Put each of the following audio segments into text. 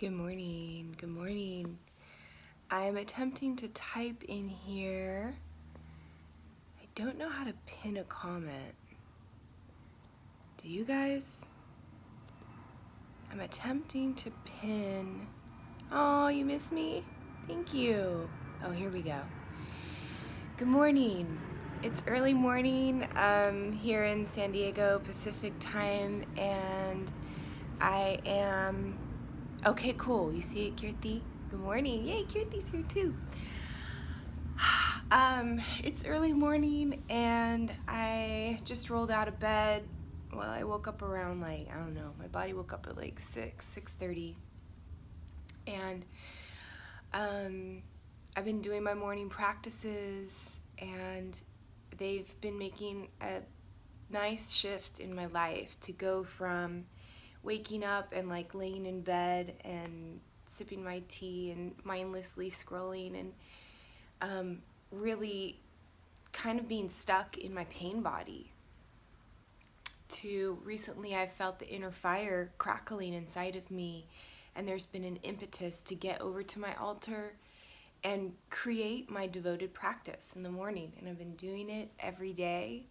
Good morning. Good morning. I am attempting to type in here. I don't know how to pin a comment. Do you guys? I'm attempting to pin. Oh, you miss me? Thank you. Oh, here we go. Good morning. It's early morning here in San Diego Pacific time, and I am. Okay, cool. You see it, Kirti? Good morning. Yay, Kirti's here too. It's early morning and I just rolled out of bed. Well, I woke up around I don't know, my body woke up at 6:30. And I've been doing my morning practices and they've been making a nice shift in my life to go from waking up and laying in bed and sipping my tea and mindlessly scrolling and really kind of being stuck in my pain body to recently I've felt the inner fire crackling inside of me, and there's been an impetus to get over to my altar and create my devoted practice in the morning. And I've been doing it every day.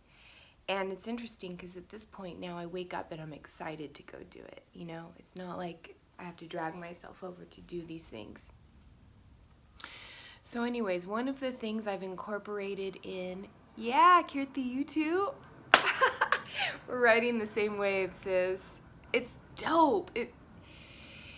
And it's interesting because at this point now I wake up and I'm excited to go do it. You know, it's not like I have to drag myself over to do these things. So anyways, one of the things I've incorporated in, yeah, Kirti, you too? We're riding the same wave, sis. It's dope.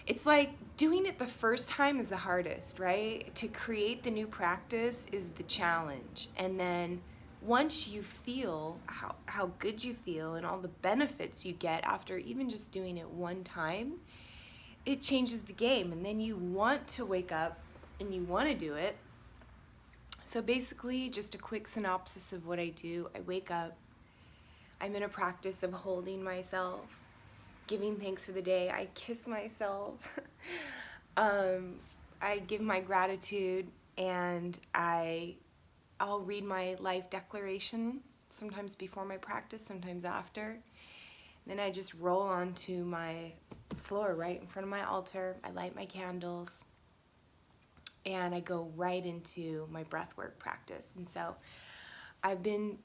It's like doing it the first time is the hardest, right? To create the new practice is the challenge. And then once you feel how good you feel and all the benefits you get after even just doing it one time, it changes the game. And then you want to wake up and you want to do it. So basically, just a quick synopsis of what I do. I wake up, I'm in a practice of holding myself, giving thanks for the day. I kiss myself. I give my gratitude, and I'll read my life declaration, sometimes before my practice, sometimes after. Then I just roll onto my floor right in front of my altar. I light my candles, and I go right into my breathwork practice. And so I've been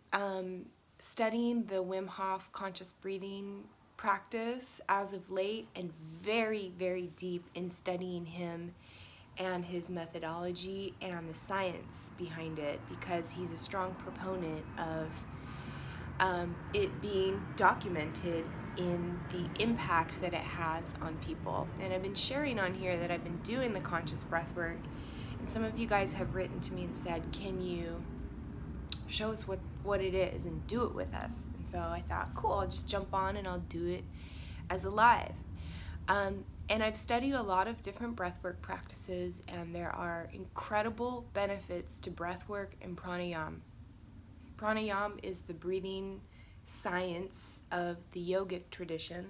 studying the Wim Hof conscious breathing practice as of late, and very, very deep in studying him and his methodology and the science behind it, because he's a strong proponent of it being documented in the impact that it has on people. And I've been sharing on here that I've been doing the conscious breath work, and some of you guys have written to me and said, can you show us what it is and do it with us? And so I thought, cool, I'll just jump on and I'll do it as a live. And I've studied a lot of different breathwork practices, and there are incredible benefits to breathwork and pranayama. Pranayama is the breathing science of the yogic tradition,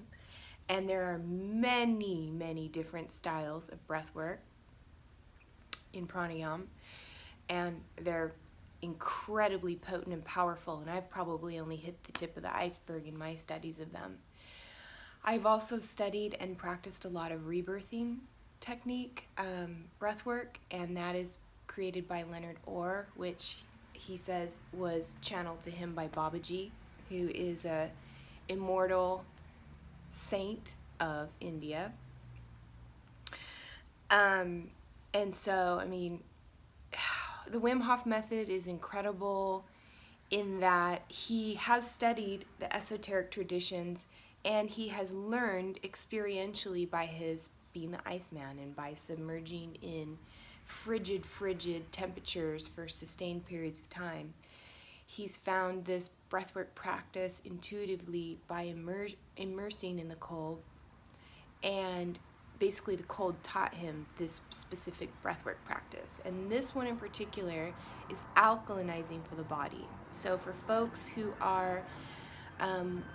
and there are many, many different styles of breathwork in pranayama, and they're incredibly potent and powerful, and I've probably only hit the tip of the iceberg in my studies of them. I've also studied and practiced a lot of rebirthing technique, breathwork, and that is created by Leonard Orr, which he says was channeled to him by Babaji, who is a immortal saint of India. And so, I mean, the Wim Hof method is incredible in that he has studied the esoteric traditions, and he has learned experientially by his being the Iceman and by submerging in frigid temperatures for sustained periods of time. He's found this breathwork practice intuitively by immersing in the cold, and basically the cold taught him this specific breathwork practice. And this one in particular is alkalinizing for the body. So for folks who are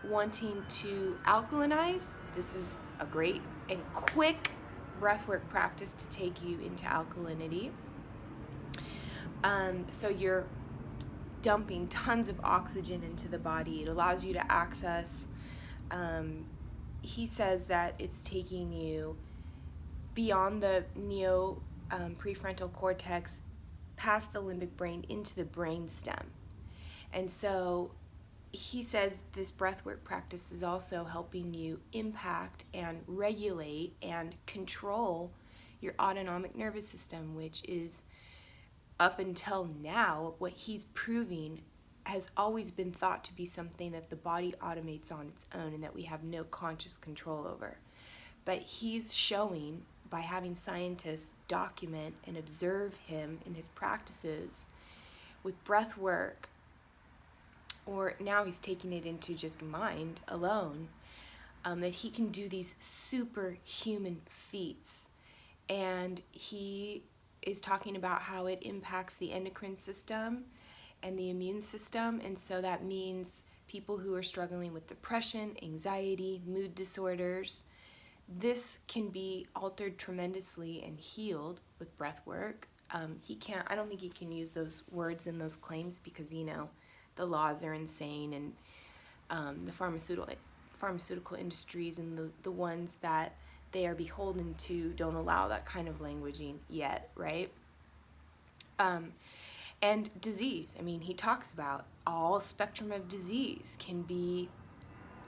wanting to alkalinize, this is a great and quick breathwork practice to take you into alkalinity. So you're dumping tons of oxygen into the body. It allows you to access, he says that it's taking you beyond the prefrontal cortex, past the limbic brain into the brain stem. And so he says this breathwork practice is also helping you impact and regulate and control your autonomic nervous system, which is, up until now, what he's proving has always been thought to be something that the body automates on its own and that we have no conscious control over. But he's showing, by having scientists document and observe him in his practices with breath work, or now he's taking it into just mind alone, that he can do these superhuman feats. And he is talking about how it impacts the endocrine system and the immune system. And so that means people who are struggling with depression, anxiety, mood disorders, this can be altered tremendously and healed with breath work. I don't think he can use those words and those claims because, the laws are insane, and the pharmaceutical industries and the ones that they are beholden to don't allow that kind of languaging yet, right? And disease. He talks about all spectrum of disease can be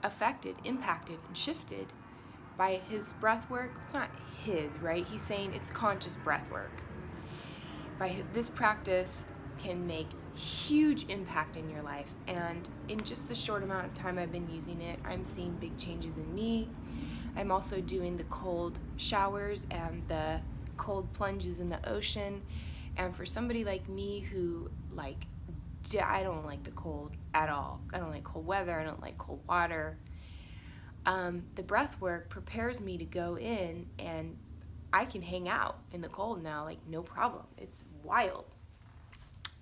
affected, impacted, and shifted by his breath work. It's not his, right? He's saying it's conscious breath work. This practice can make huge impact in your life, and in just the short amount of time I've been using it, I'm seeing big changes in me. I'm also doing the cold showers and the cold plunges in the ocean, and for somebody like me who I don't like the cold at all. I don't like cold weather. I don't like cold water. The breath work prepares me to go in, and I can hang out in the cold now, no problem. It's wild.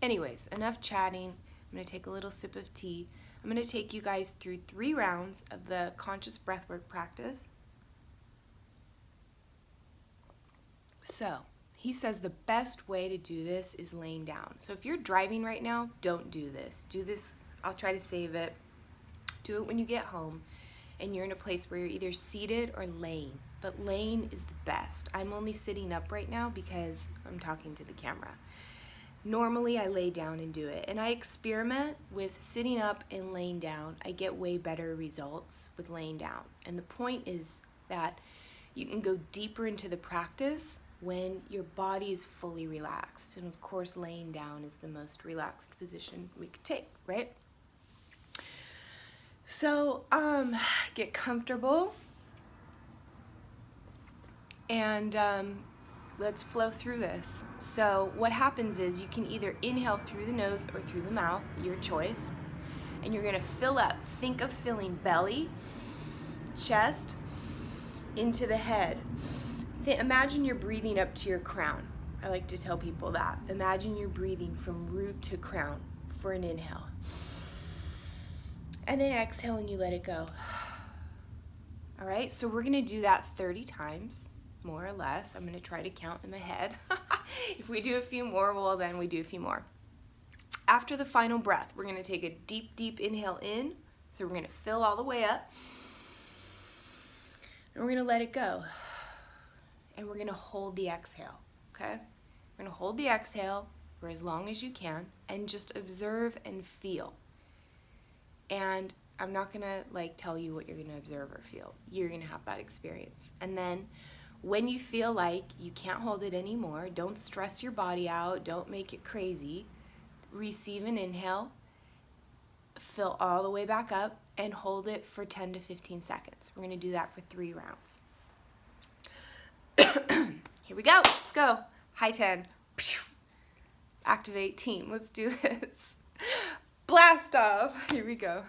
Anyways, enough chatting. I'm going to take a little sip of tea. I'm going to take you guys through 3 rounds of the conscious breathwork practice. So, he says the best way to do this is laying down. So if you're driving right now, don't do this. Do this, I'll try to save it. Do it when you get home and you're in a place where you're either seated or laying. But laying is the best. I'm only sitting up right now because I'm talking to the camera. Normally I lay down and do it, and I experiment with sitting up and laying down. I get way better results with laying down, and the point is that you can go deeper into the practice when your body is fully relaxed, and of course laying down is the most relaxed position we could take, right? So get comfortable and let's flow through this. So what happens is you can either inhale through the nose or through the mouth, your choice. And you're gonna fill up. Think of filling belly, chest, into the head. Imagine you're breathing up to your crown. I like to tell people that. Imagine you're breathing from root to crown for an inhale. And then exhale and you let it go. All right, so we're gonna do that 30 times. More or less. I'm going to try to count in my head. If we do a few more, well, then we do a few more. After the final breath, we're going to take a deep, deep inhale in. So we're going to fill all the way up. And we're going to let it go. And we're going to hold the exhale, okay? We're going to hold the exhale for as long as you can and just observe and feel. And I'm not going to tell you what you're going to observe or feel. You're going to have that experience. And then when you feel like you can't hold it anymore, don't stress your body out, don't make it crazy. Receive an inhale, fill all the way back up, and hold it for 10 to 15 seconds. We're going to do that for 3 rounds. Here we go. Let's go. High 10. Activate team. Let's do this. Blast off. Here we go.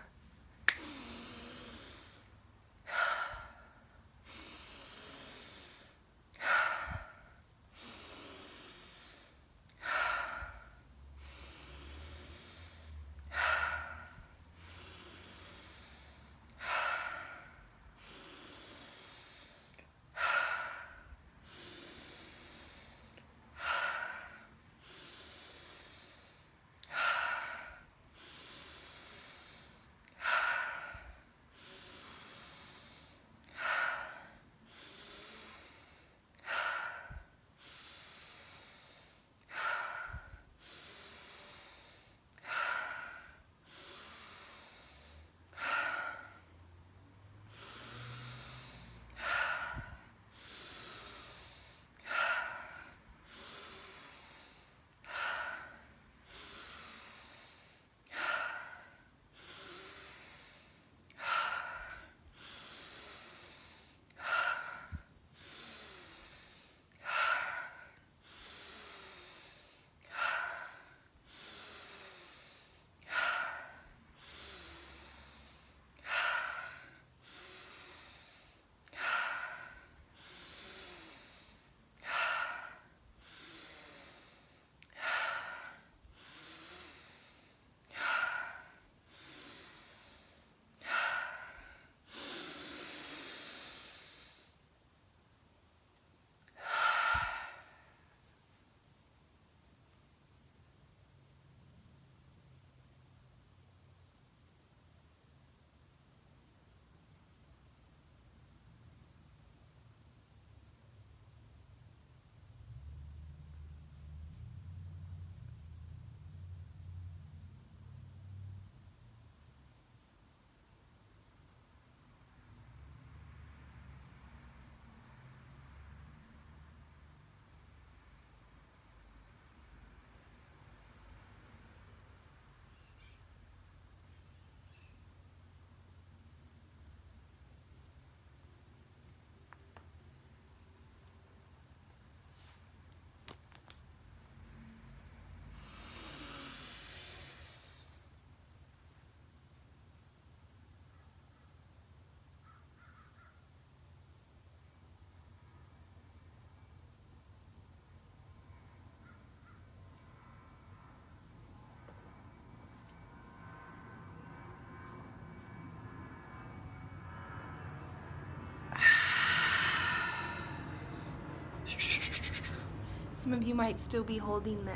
Some of you might still be holding the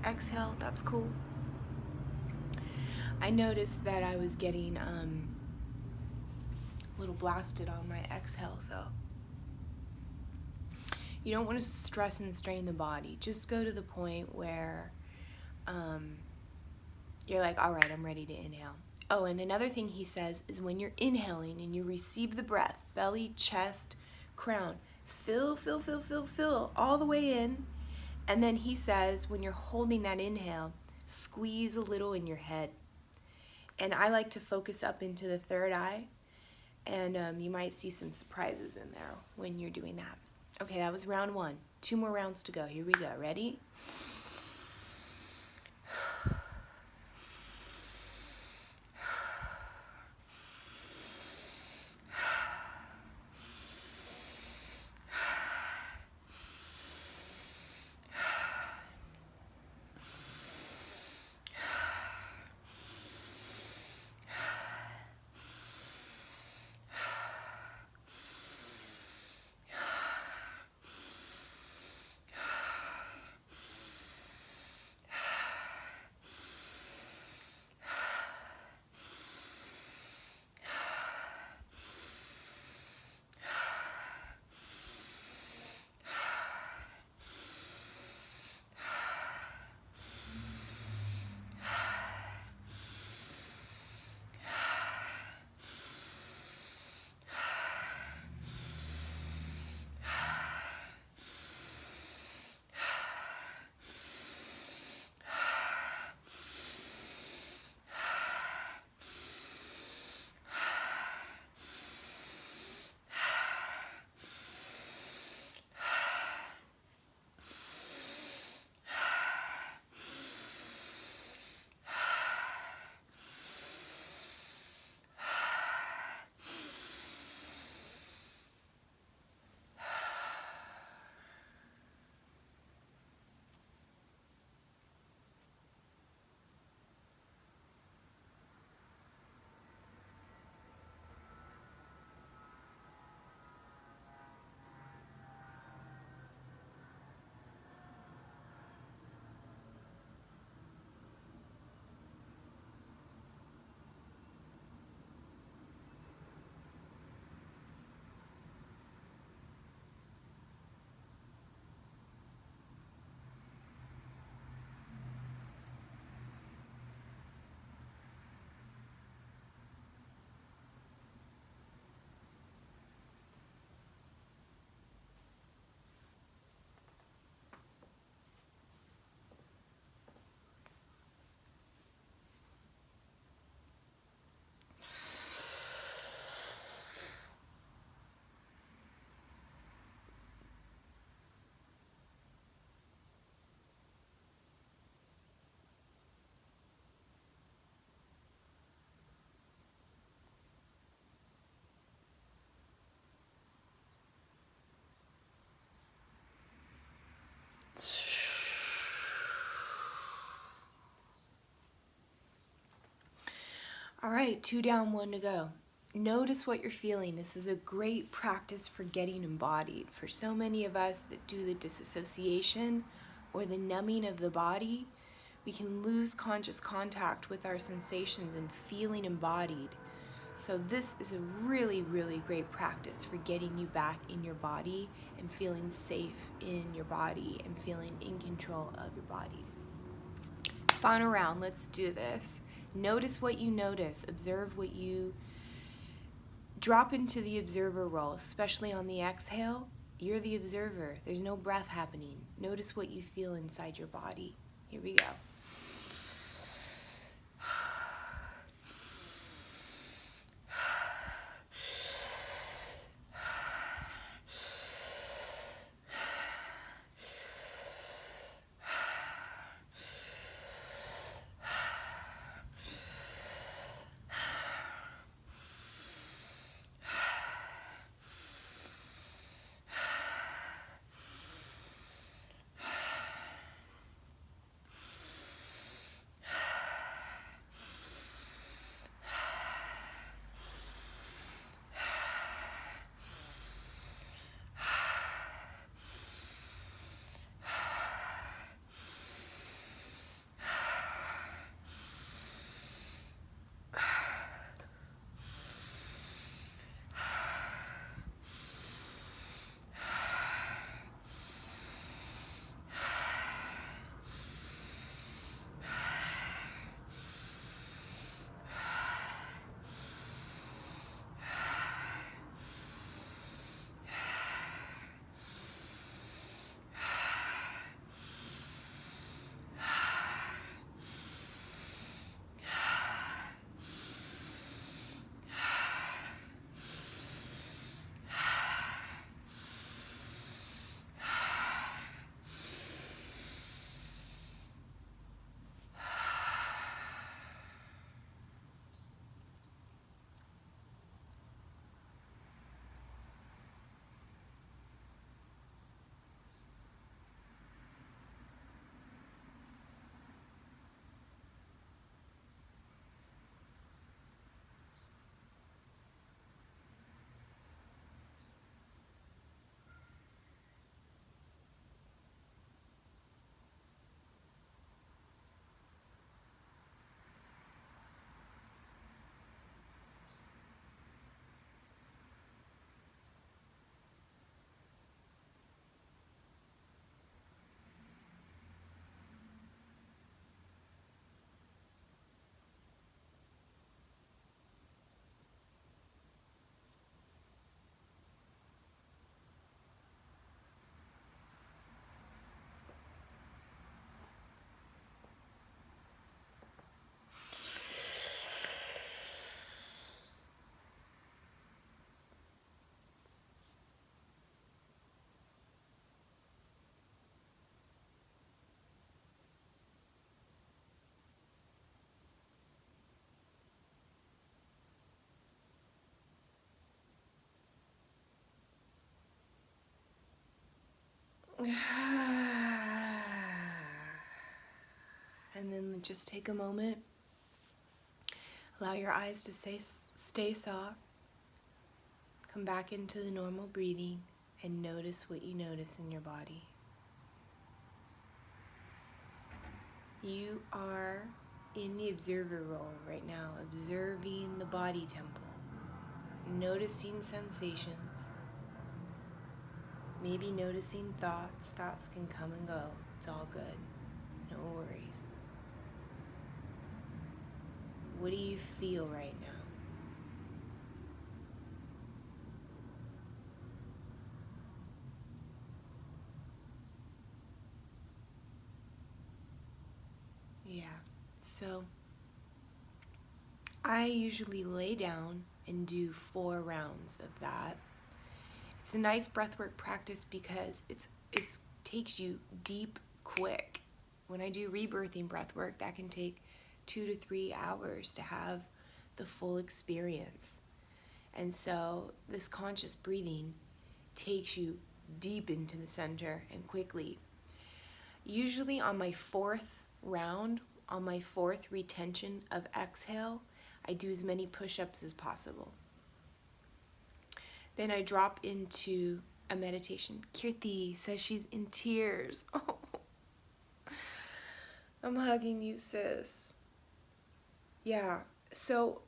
exhale. That's cool. I noticed that I was getting a little blasted on my exhale, so you don't want to stress and strain the body. Just go to the point where you're like, all right, I'm ready to inhale. Oh, and another thing he says is when you're inhaling and you receive the breath, belly, chest, crown, fill all the way in. And then he says when you're holding that inhale, squeeze a little in your head. And I like to focus up into the third eye, and you might see some surprises in there when you're doing that. Okay, that was round 1. 2 more rounds to go. Here we go. Ready? All right, 2 down, 1 to go. Notice what you're feeling. This is a great practice for getting embodied. For so many of us that do the disassociation or the numbing of the body, we can lose conscious contact with our sensations and feeling embodied. So this is a really, really great practice for getting you back in your body and feeling safe in your body and feeling in control of your body. Final round, let's do this. Notice what you notice. Observe what you drop into the observer role, especially on the exhale. You're the observer. There's no breath happening. Notice what you feel inside your body. Here we go. And then just take a moment. Allow your eyes to stay soft. Come back into the normal breathing and notice what you notice in your body. You are in the observer role right now, observing the body temple, noticing sensations, maybe noticing thoughts. Thoughts can come and go. It's all good. No worries. What do you feel right now? Yeah, so I usually lay down and do 4 rounds of that. It's a nice breathwork practice because it takes you deep quick. When I do rebirthing breathwork, that can take 2 to 3 hours to have the full experience. And so this conscious breathing takes you deep into the center and quickly. Usually on my 4th round, on my 4th retention of exhale, I do as many push-ups as possible. Then I drop into a meditation. Kirti says she's in tears. Oh, I'm hugging you, sis. Yeah, so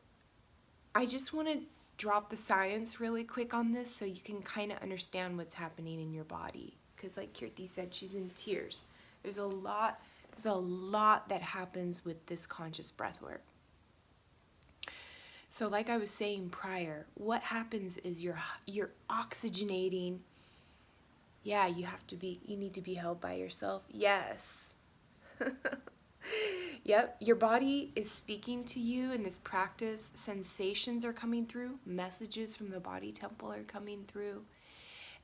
I just want to drop the science really quick on this so you can kind of understand what's happening in your body. Because like Kirti said, she's in tears. There's a lot that happens with this conscious breath work. So like I was saying prior, what happens is you're oxygenating. Yeah, you need to be held by yourself. Yes. Yep, your body is speaking to you in this practice. Sensations are coming through. Messages from the body temple are coming through.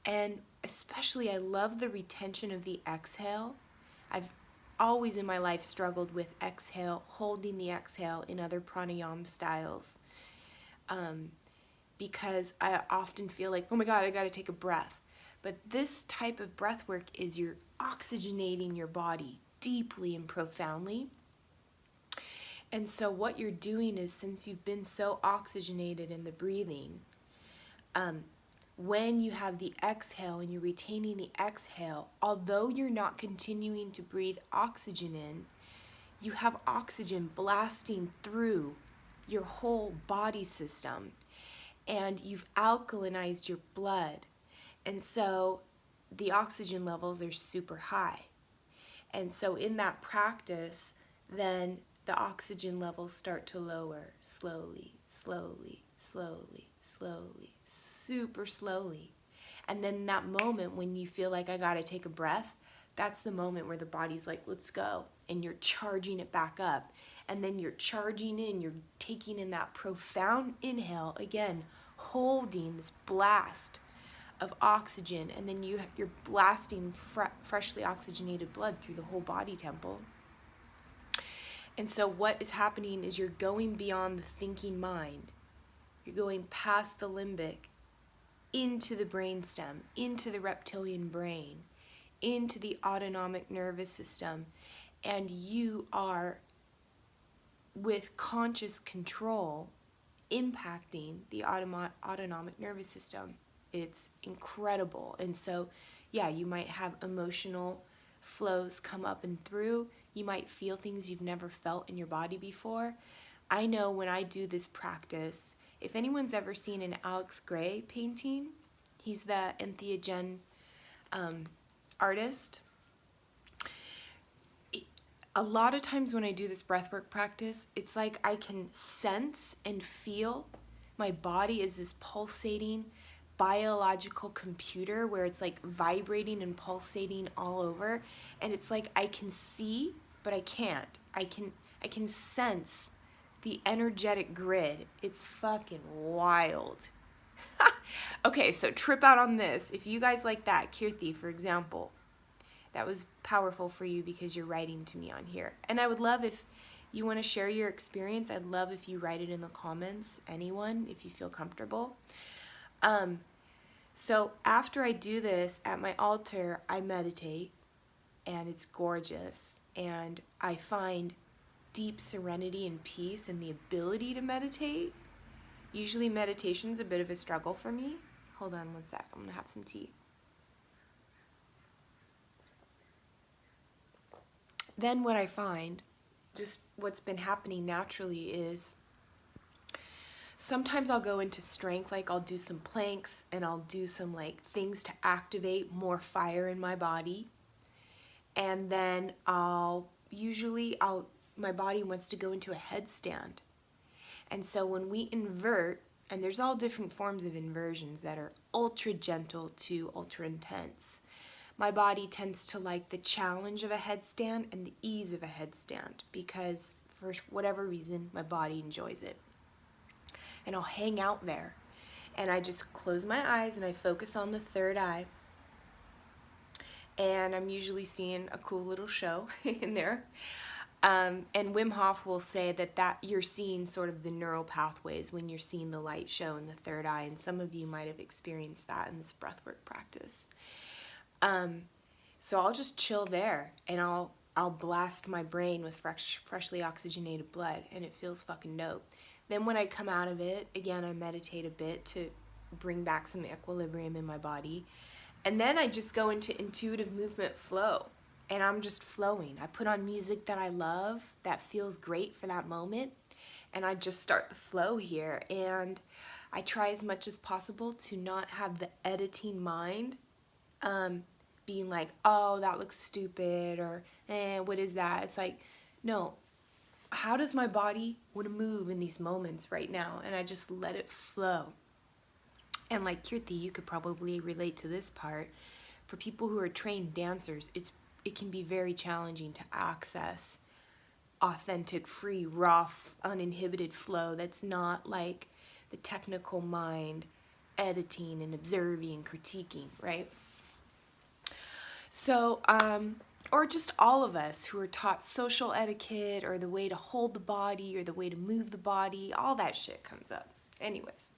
And especially I love the retention of the exhale. I've always in my life struggled with exhale, holding the exhale in other pranayama styles. Because I often feel like, oh my God, I got to take a breath. But this type of breath work is you're oxygenating your body deeply and profoundly. And so what you're doing is, since you've been so oxygenated in the breathing, when you have the exhale and you're retaining the exhale, although you're not continuing to breathe oxygen in, you have oxygen blasting through your whole body system, and you've alkalinized your blood. And so the oxygen levels are super high. And so in that practice, then the oxygen levels start to lower slowly, slowly, slowly, slowly, super slowly. And then that moment when you feel like I gotta take a breath, that's the moment where the body's like, let's go. And you're charging it back up. And then you're charging in, you're taking in that profound inhale, again, holding this blast of oxygen, and then you're blasting freshly oxygenated blood through the whole body temple. And so what is happening is you're going beyond the thinking mind. You're going past the limbic, into the brainstem, into the reptilian brain, into the autonomic nervous system, and you are, with conscious control, impacting the autonomic nervous system. It's incredible. And so, yeah, you might have emotional flows come up and through. You might feel things you've never felt in your body before. I know when I do this practice, if anyone's ever seen an Alex Gray painting, he's the entheogen artist. A lot of times when I do this breathwork practice, it's like I can sense and feel my body is this pulsating biological computer where it's like vibrating and pulsating all over, and it's like I can see, but I can't. I can sense the energetic grid. It's fucking wild. Okay, so trip out on this. If you guys like that, Kirti, for example, that was powerful for you because you're writing to me on here. And I would love if you want to share your experience. I'd love if you write it in the comments, anyone, if you feel comfortable. So after I do this at my altar, I meditate, and it's gorgeous. And I find deep serenity and peace and the ability to meditate. Usually meditation's a bit of a struggle for me. Hold on one sec, I'm gonna have some tea. Then what I find, just what's been happening naturally, is sometimes I'll go into strength, like I'll do some planks and I'll do some like things to activate more fire in my body. And then my body wants to go into a headstand. And so when we invert, and there's all different forms of inversions that are ultra gentle to ultra intense, my body tends to like the challenge of a headstand and the ease of a headstand because for whatever reason, my body enjoys it. And I'll hang out there and I just close my eyes and I focus on the third eye. And I'm usually seeing a cool little show in there. And Wim Hof will say that you're seeing sort of the neural pathways when you're seeing the light show in the third eye, and some of you might have experienced that in this breathwork practice. So I'll just chill there, and I'll blast my brain with freshly oxygenated blood, and it feels fucking dope. Then when I come out of it, again, I meditate a bit to bring back some equilibrium in my body. And then I just go into intuitive movement flow, and I'm just flowing. I put on music that I love, that feels great for that moment, and I just start the flow here. And I try as much as possible to not have the editing mind being like, oh, that looks stupid, or what is that? It's like, no, how does my body want to move in these moments right now? And I just let it flow. And like Kirti, you could probably relate to this part. For people who are trained dancers, it can be very challenging to access authentic, free, raw, uninhibited flow that's not like the technical mind editing and observing and critiquing, right? So, or just all of us who are taught social etiquette or the way to hold the body or the way to move the body, all that shit comes up. Anyways.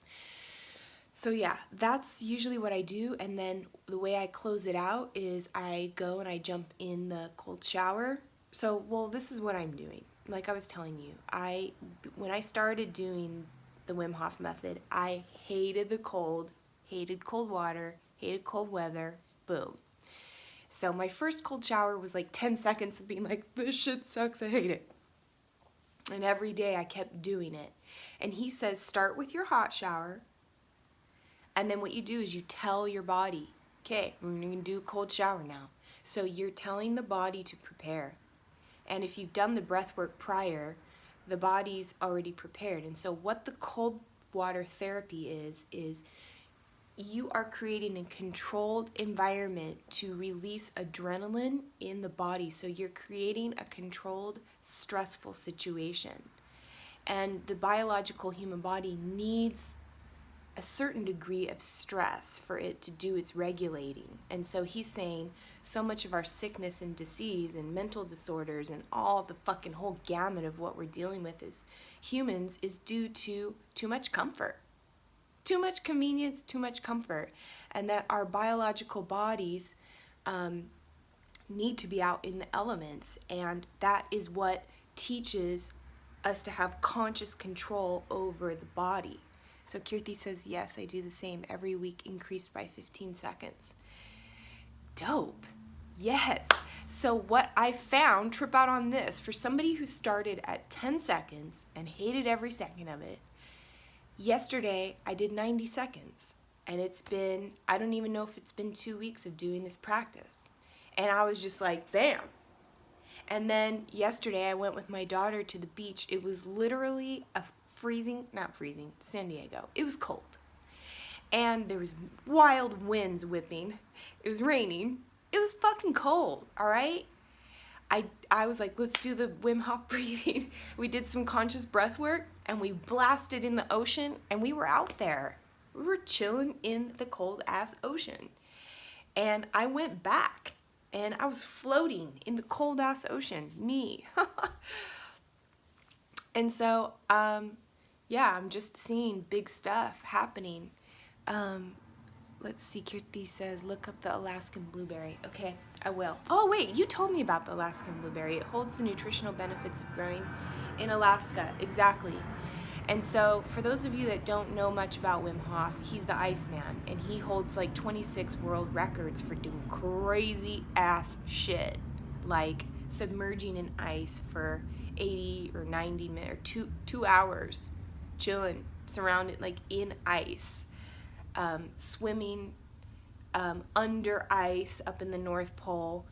So yeah, that's usually what I do, and then the way I close it out is I go and I jump in the cold shower. So, well, this is what I'm doing. Like I was telling you, when I started doing the Wim Hof method, I hated the cold, hated cold water, hated cold weather, boom. So my first cold shower was like 10 seconds of being like, this shit sucks, I hate it. And every day I kept doing it. And he says, start with your hot shower. And then what you do is you tell your body, okay, we're going to do a cold shower now. So you're telling the body to prepare. And if you've done the breath work prior, the body's already prepared. And so what the cold water therapy is you are creating a controlled environment to release adrenaline in the body. So you're creating a controlled, stressful situation. And the biological human body needs a certain degree of stress for it to do its regulating. And so he's saying so much of our sickness and disease and mental disorders and all the fucking whole gamut of what we're dealing with as humans is due to too much comfort. Too much convenience, too much comfort. And that our biological bodies need to be out in the elements. And that is what teaches us to have conscious control over the body. So Kirti says, yes, I do the same every week, increased by 15 seconds. Dope. Yes. So what I found, trip out on this, for somebody who started at 10 seconds and hated every second of it, yesterday I did 90 seconds. And it's been, I don't even know if it's been 2 weeks of doing this practice. And I was just like, bam. And then yesterday I went with my daughter to the beach. It was literally San Diego. It was cold. And there was wild winds whipping. It was raining. It was fucking cold, all right? I was like, let's do the Wim Hof breathing. We did some conscious breath work, and we blasted in the ocean, and we were out there. We were chilling in the cold-ass ocean. And I went back, and I was floating in the cold-ass ocean. Me. And so, yeah, I'm just seeing big stuff happening. let's see, Kirti says, look up the Alaskan blueberry. Okay, I will. Oh, wait, you told me about the Alaskan blueberry. It holds the nutritional benefits of growing in Alaska. Exactly. And so, for those of you that don't know much about Wim Hof, he's the Iceman, and he holds like 26 world records for doing crazy ass shit, like submerging in ice for 80 or 90 minutes, or 2 hours, chilling, surrounded like in ice, swimming under ice up in the North Pole.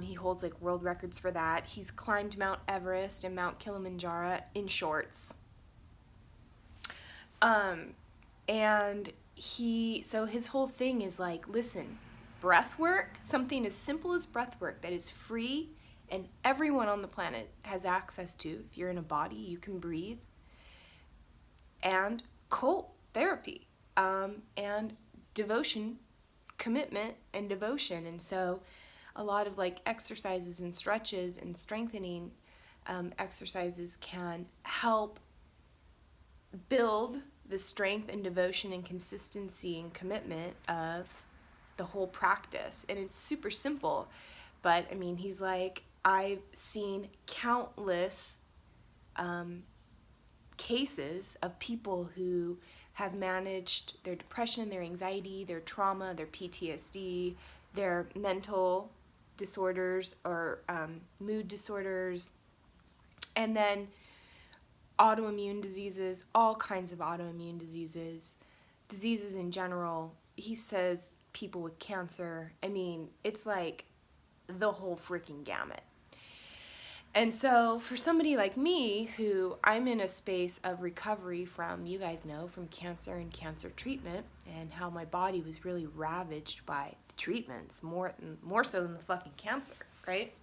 He holds like world records for that. He's climbed Mount Everest and Mount Kilimanjaro in shorts. And so his whole thing is like, listen, breath work, something as simple as breath work that is free and everyone on the planet has access to. If you're in a body, you can breathe. And cult therapy, and devotion, commitment and devotion. And so a lot of like exercises and stretches and strengthening exercises can help build the strength and devotion and consistency and commitment of the whole practice. And it's super simple, but I mean, he's like, I've seen countless cases of people who have managed their depression, their anxiety, their trauma, their PTSD, their mental disorders or mood disorders, and then autoimmune diseases, all kinds of autoimmune diseases, diseases in general. He says people with cancer. I mean, it's like the whole freaking gamut. And so for somebody like me, who I'm in a space of recovery from, you guys know, from cancer and cancer treatment, and how my body was really ravaged by the treatments, more so than the fucking cancer, right?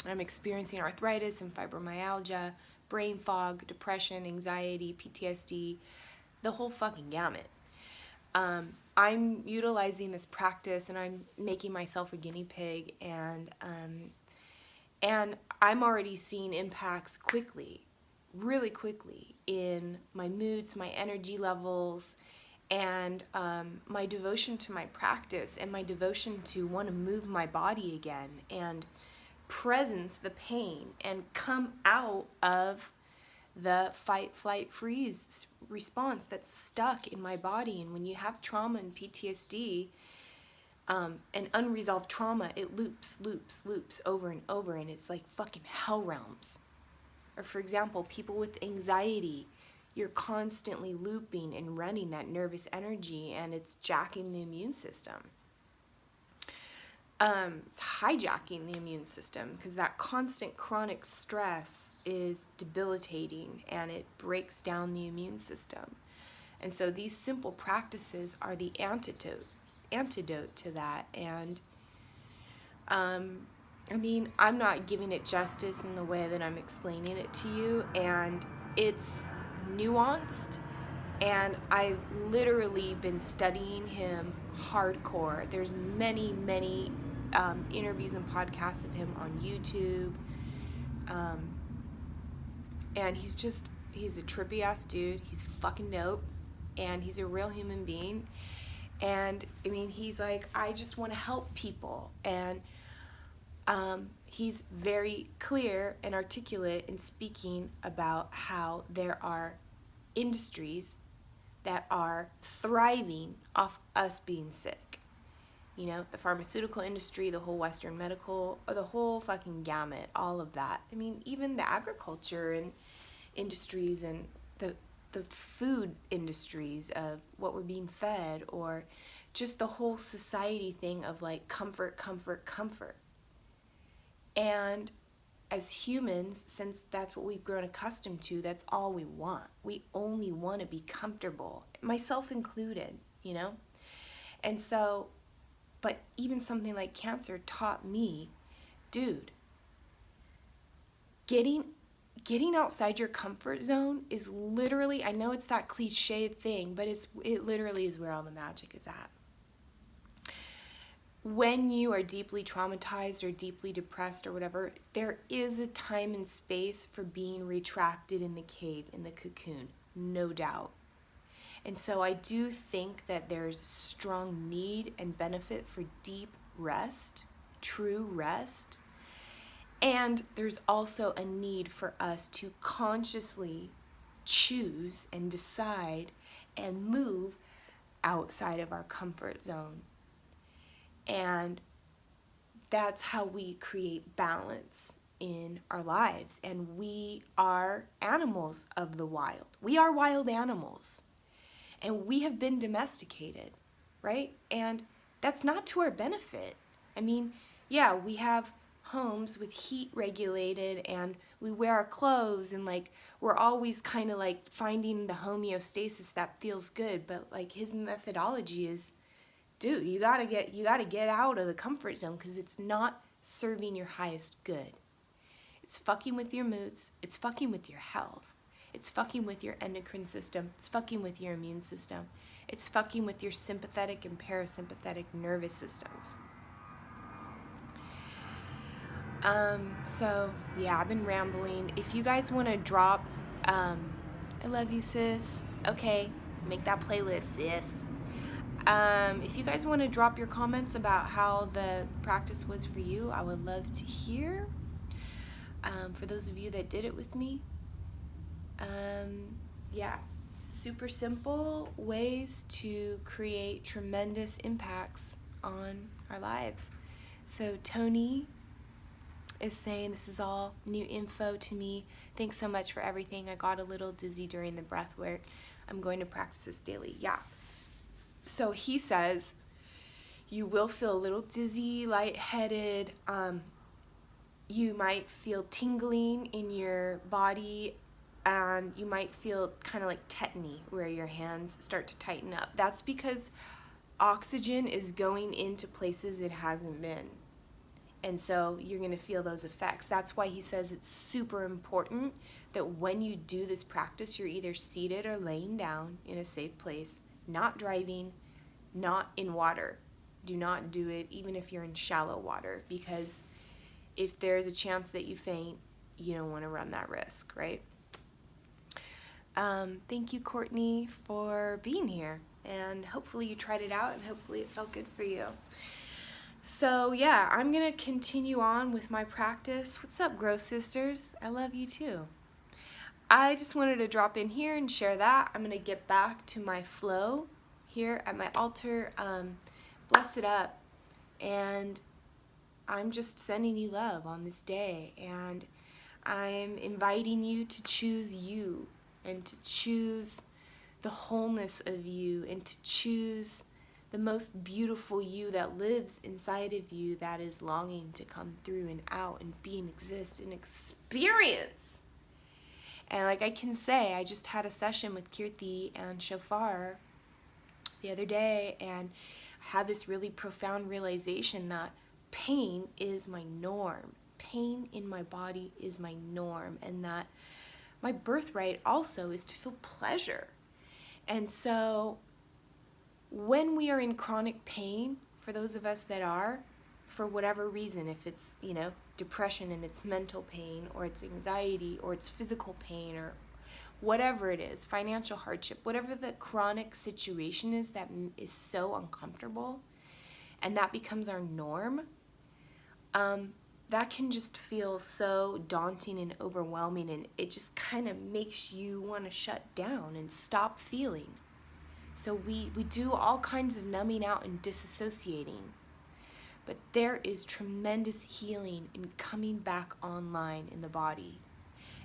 I'm experiencing arthritis and fibromyalgia, brain fog, depression, anxiety, PTSD, the whole fucking gamut. I'm utilizing this practice and I'm making myself a guinea pig, and I'm already seeing impacts quickly, really quickly, in my moods, my energy levels, and my devotion to my practice, and my devotion to want to move my body again, and presence the pain, and come out of the fight, flight, freeze response that's stuck in my body. And when you have trauma and PTSD, and unresolved trauma, it loops over and over, and it's like fucking hell realms. Or for example, people with anxiety, you're constantly looping and running that nervous energy, and it's jacking the immune system. It's hijacking the immune system, because that constant chronic stress is debilitating and it breaks down the immune system. And so these simple practices are the antidote to that. And I mean, I'm not giving it justice in the way that I'm explaining it to you, and it's nuanced, and I've literally been studying him hardcore. There's many interviews and podcasts of him on YouTube, and he's a trippy ass dude. He's fucking dope, and he's a real human being. And I mean, he's like, I just want to help people. And he's very clear and articulate in speaking about how there are industries that are thriving off us being sick. You know, the pharmaceutical industry, the whole Western medical, or the whole fucking gamut, all of that. I mean, even the agriculture and industries and the food industries of what we're being fed, or just the whole society thing of like comfort. And as humans, since that's what we've grown accustomed to, that's all we want. We only want to be comfortable, myself included, you know? And so, but even something like cancer taught me, dude, getting outside your comfort zone is literally, I know it's that cliched thing, but it literally is where all the magic is at. When you are deeply traumatized or deeply depressed or whatever, there is a time and space for being retracted in the cave, in the cocoon, no doubt. And so I do think that there's strong need and benefit for deep rest, true rest. And there's also a need for us to consciously choose and decide and move outside of our comfort zone. And that's how we create balance in our lives. And we are animals of the wild. We are wild animals. And we have been domesticated, right? And that's not to our benefit. I mean, yeah, we have homes with heat regulated and we wear our clothes and like we're always kind of like finding the homeostasis that feels good, but like his methodology is, dude, you got to get out of the comfort zone because it's not serving your highest good. It's fucking with your moods, it's fucking with your health. It's fucking with your endocrine system. It's fucking with your immune system. It's fucking with your sympathetic and parasympathetic nervous systems. So yeah, I've been rambling. If you guys want to drop, I love you, sis. Okay, make that playlist, sis. If you guys want to drop your comments about how the practice was for you, I would love to hear. For those of you that did it with me, yeah, super simple ways to create tremendous impacts on our lives. So Tony is saying, this is all new info to me. Thanks so much for everything. I got a little dizzy during the breath work. I'm going to practice this daily. Yeah. So he says, you will feel a little dizzy, lightheaded. You might feel tingling in your body, and you might feel kind of like tetany where your hands start to tighten up. That's because oxygen is going into places it hasn't been. And so you're going to feel those effects. That's why he says it's super important that when you do this practice, you're either seated or laying down in a safe place, not driving, not in water. Do not do it even if you're in shallow water, because if there's a chance that you faint, you don't want to run that risk, right? Thank you, Courtney, for being here. And hopefully you tried it out and hopefully it felt good for you. So yeah, I'm going to continue on with my practice. What's up, Grow Sisters? I love you too. I just wanted to drop in here and share that. I'm going to get back to my flow here at my altar. Bless it up. And I'm just sending you love on this day. And I'm inviting you to choose you and to choose the wholeness of you and to choose the most beautiful you that lives inside of you, that is longing to come through and out and be and exist and experience. And like I can say, I just had a session with Kirti and Shofar the other day, and I had this really profound realization that pain is my norm. Pain in my body is my norm, and that my birthright also is to feel pleasure. And so when we are in chronic pain, for those of us that are, for whatever reason, if it's, depression and it's mental pain, or it's anxiety, or it's physical pain, or whatever it is, financial hardship, whatever the chronic situation is that is so uncomfortable, and that becomes our norm, that can just feel so daunting and overwhelming, and it just kind of makes you want to shut down and stop feeling. So we do all kinds of numbing out and disassociating. But there is tremendous healing in coming back online in the body.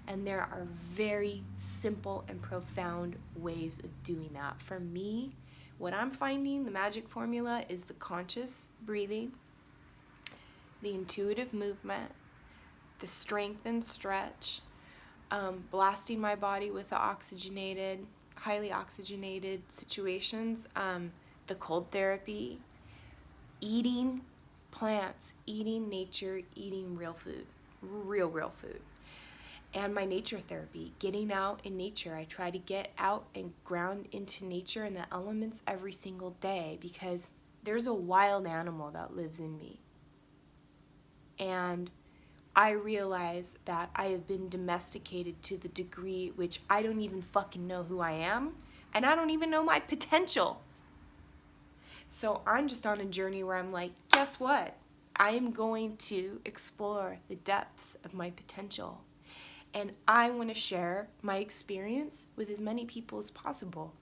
And there are very simple and profound ways of doing that. For me, what I'm finding, the magic formula, is the conscious breathing, the intuitive movement, the strength and stretch, blasting my body with the highly oxygenated situations, the cold therapy, eating plants, eating nature, eating real food, real food. And my nature therapy, getting out in nature. I try to get out and ground into nature and the elements every single day, because there's a wild animal that lives in me. And I realize that I have been domesticated to the degree which I don't even fucking know who I am, and I don't even know my potential. So I'm just on a journey where I'm like, guess what? I am going to explore the depths of my potential. And I want to share my experience with as many people as possible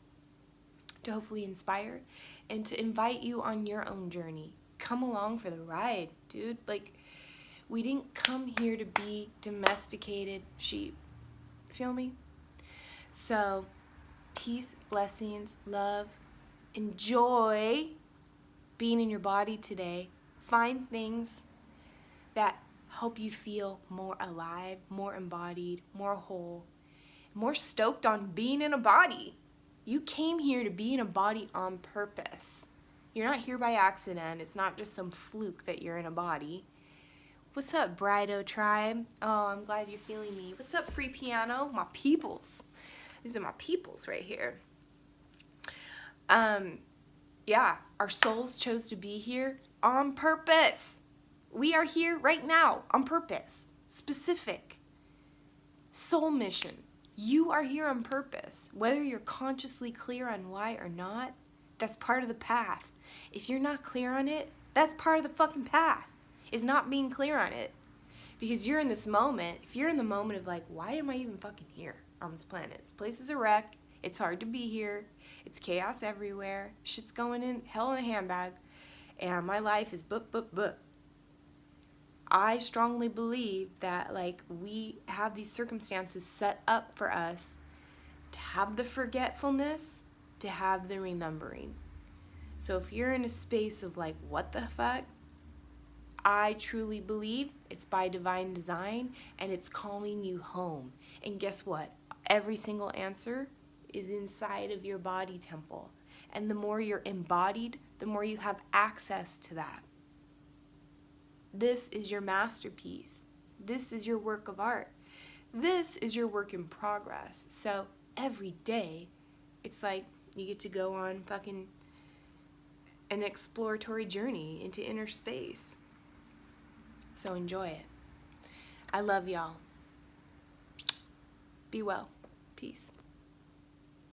to hopefully inspire and to invite you on your own journey. Come along for the ride, dude. Like, we didn't come here to be domesticated sheep. Feel me? So, peace, blessings, love. Enjoy being in your body today. Find things that help you feel more alive, more embodied, more whole, more stoked on being in a body. You came here to be in a body on purpose. You're not here by accident. It's not just some fluke that you're in a body. What's up, Brido Tribe? Oh, I'm glad you're feeling me. What's up, Free Piano? My peoples. These are my peoples right here. Yeah, our souls chose to be here on purpose. We are here right now on purpose. Specific. Soul mission. You are here on purpose. Whether you're consciously clear on why or not, that's part of the path. If you're not clear on it, that's part of the fucking path, is not being clear on it. Because you're in this moment, if you're in the moment of like, why am I even fucking here on this planet? This place is a wreck. It's hard to be here. It's chaos everywhere. Shit's going in hell in a handbag. And my life is but. I strongly believe that like we have these circumstances set up for us to have the forgetfulness, to have the remembering. So if you're in a space of like, what the fuck? I truly believe it's by divine design and it's calling you home. And guess what? Every single answer is inside of your body temple. And the more you're embodied, the more you have access to that. This is your masterpiece. This is your work of art. This is your work in progress. So every day, it's like you get to go on fucking an exploratory journey into inner space. So enjoy it. I love y'all. Be well. Peace.